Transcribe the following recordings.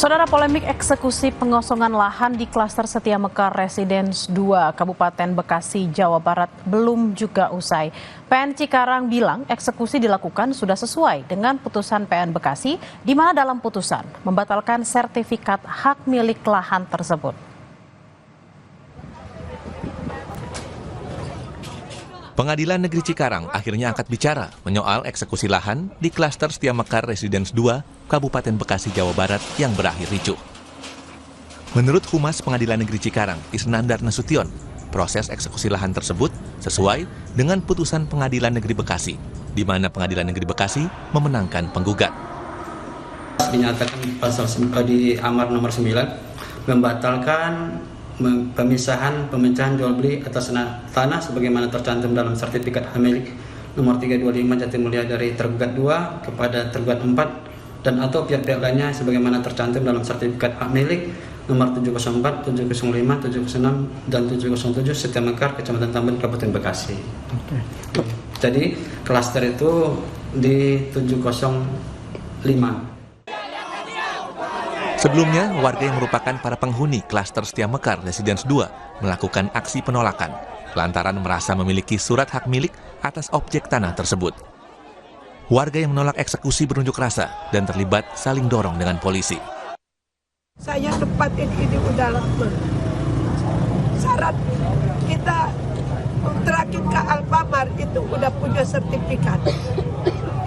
Saudara, polemik eksekusi pengosongan lahan di klaster Setia Mekar Residence 2 Kabupaten Bekasi, Jawa Barat belum juga usai. PN Cikarang bilang eksekusi dilakukan sudah sesuai dengan putusan PN Bekasi, di mana dalam putusan membatalkan sertifikat hak milik lahan tersebut. Pengadilan Negeri Cikarang akhirnya angkat bicara menyoal eksekusi lahan di klaster Setia Mekar Residence 2 Kabupaten Bekasi, Jawa Barat yang berakhir ricuh. Menurut Humas Pengadilan Negeri Cikarang, Isnandar Nasution, proses eksekusi lahan tersebut sesuai dengan putusan Pengadilan Negeri Bekasi, di mana Pengadilan Negeri Bekasi memenangkan penggugat. Dinyatakan pasal di Amar nomor 9 membatalkan pemecahan jual beli atas tanah sebagaimana tercantum dalam sertifikat hak milik nomor 325 Jatimulya dari tergugat 2 kepada tergugat 4 dan atau pihak-pihak lainnya sebagaimana tercantum dalam sertifikat hak milik nomor 704, 705, 706 dan 707 Setia Mekar Kecamatan Tambun Kabupaten Bekasi. Jadi klaster itu di 705. Sebelumnya, warga yang merupakan para penghuni klaster Setia Mekar Residence 2 melakukan aksi penolakan lantaran merasa memiliki surat hak milik atas objek tanah tersebut. Warga yang menolak eksekusi berunjuk rasa dan terlibat saling dorong dengan polisi. Saya tempatin ini udah lama. Syarat kita terakhir ke Alfamart itu udah punya sertifikat.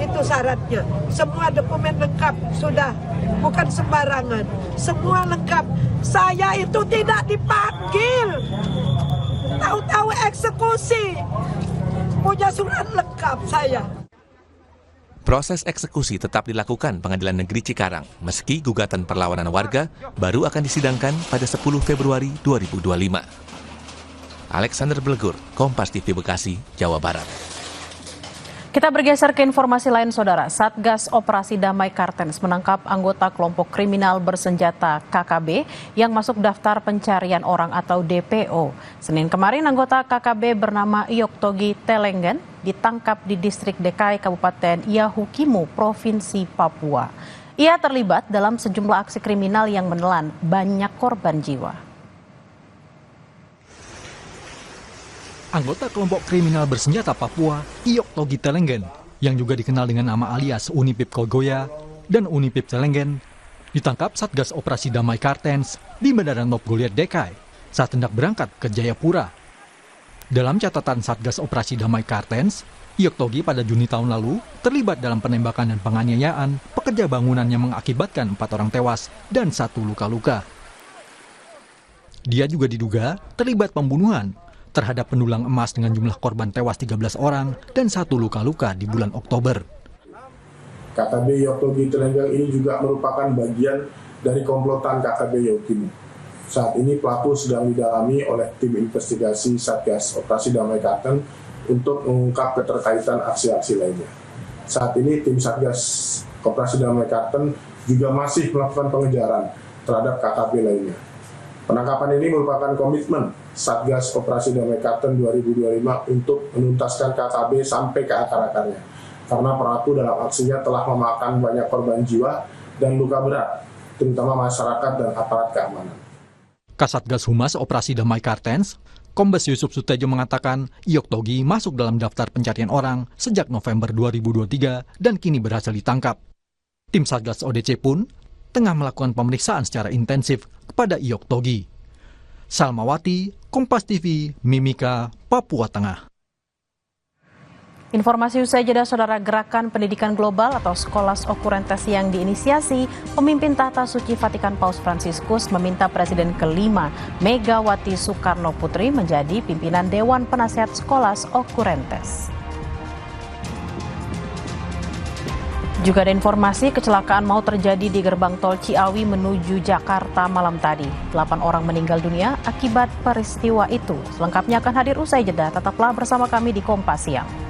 Itu syaratnya. Semua dokumen lengkap sudah, bukan sembarangan. Semua lengkap. Saya itu tidak dipanggil. Tahu-tahu eksekusi. Punya surat lengkap saya. Proses eksekusi tetap dilakukan Pengadilan Negeri Cikarang, meski gugatan perlawanan warga baru akan disidangkan pada 10 Februari 2025. Alexander Blegur, Kompas TV Bekasi, Jawa Barat. Kita bergeser ke informasi lain, Saudara. Satgas Operasi Damai Kartens menangkap anggota kelompok kriminal bersenjata KKB yang masuk daftar pencarian orang atau DPO. Senin kemarin, anggota KKB bernama Iyoktogi Telenggen ditangkap di distrik DKI Kabupaten Yahukimu, Provinsi Papua. Ia terlibat dalam sejumlah aksi kriminal yang menelan banyak korban jiwa. Anggota kelompok kriminal bersenjata Papua, Iyoktogi Telenggen, yang juga dikenal dengan nama alias Unipip Kogoya dan Unipip Telenggen, ditangkap Satgas Operasi Damai Kartens di Bandara Nop Goliat DKI saat hendak berangkat ke Jayapura. Dalam catatan Satgas Operasi Damai Kartens, Iyoktogi pada Juni tahun lalu terlibat dalam penembakan dan penganiayaan pekerja bangunan yang mengakibatkan 4 orang tewas dan 1 luka-luka. Dia juga diduga terlibat pembunuhan terhadap pendulang emas dengan jumlah korban tewas 13 orang dan 1 luka-luka di bulan Oktober. KKB Iyoktogi Telenggen ini juga merupakan bagian dari komplotan KKB Yahukimu. Saat ini pelaku sedang didalami oleh tim investigasi Satgas Operasi Damai Kartens untuk mengungkap keterkaitan aksi-aksi lainnya. Saat ini tim Satgas Operasi Damai Kartens juga masih melakukan pengejaran terhadap KKB lainnya. Penangkapan ini merupakan komitmen Satgas Operasi Damai Kartens 2025 untuk menuntaskan KKB sampai ke akar-akarnya. Karena pelaku dalam aksinya telah memakan banyak korban jiwa dan luka berat, terutama masyarakat dan aparat keamanan. Kasatgas Humas Operasi Damai Kartens, Kombes Yusuf Sutejo mengatakan Iyoktogi masuk dalam daftar pencarian orang sejak November 2023 dan kini berhasil ditangkap. Tim Satgas ODC pun tengah melakukan pemeriksaan secara intensif kepada Iyoktogi. Salmawati, Kompas TV, Mimika, Papua Tengah. Informasi usai jeda, Saudara. Gerakan Pendidikan Global atau Scholas Occurrentes yang diinisiasi pemimpin Tahta Suci Vatikan Paus Fransiskus meminta Presiden kelima Megawati Soekarno Putri menjadi pimpinan Dewan Penasehat Scholas Occurrentes. Juga ada informasi kecelakaan maut terjadi di gerbang tol Ciawi menuju Jakarta malam tadi. 8 orang meninggal dunia akibat peristiwa itu. Selengkapnya akan hadir usai jeda. Tetaplah bersama kami di Kompas Siang.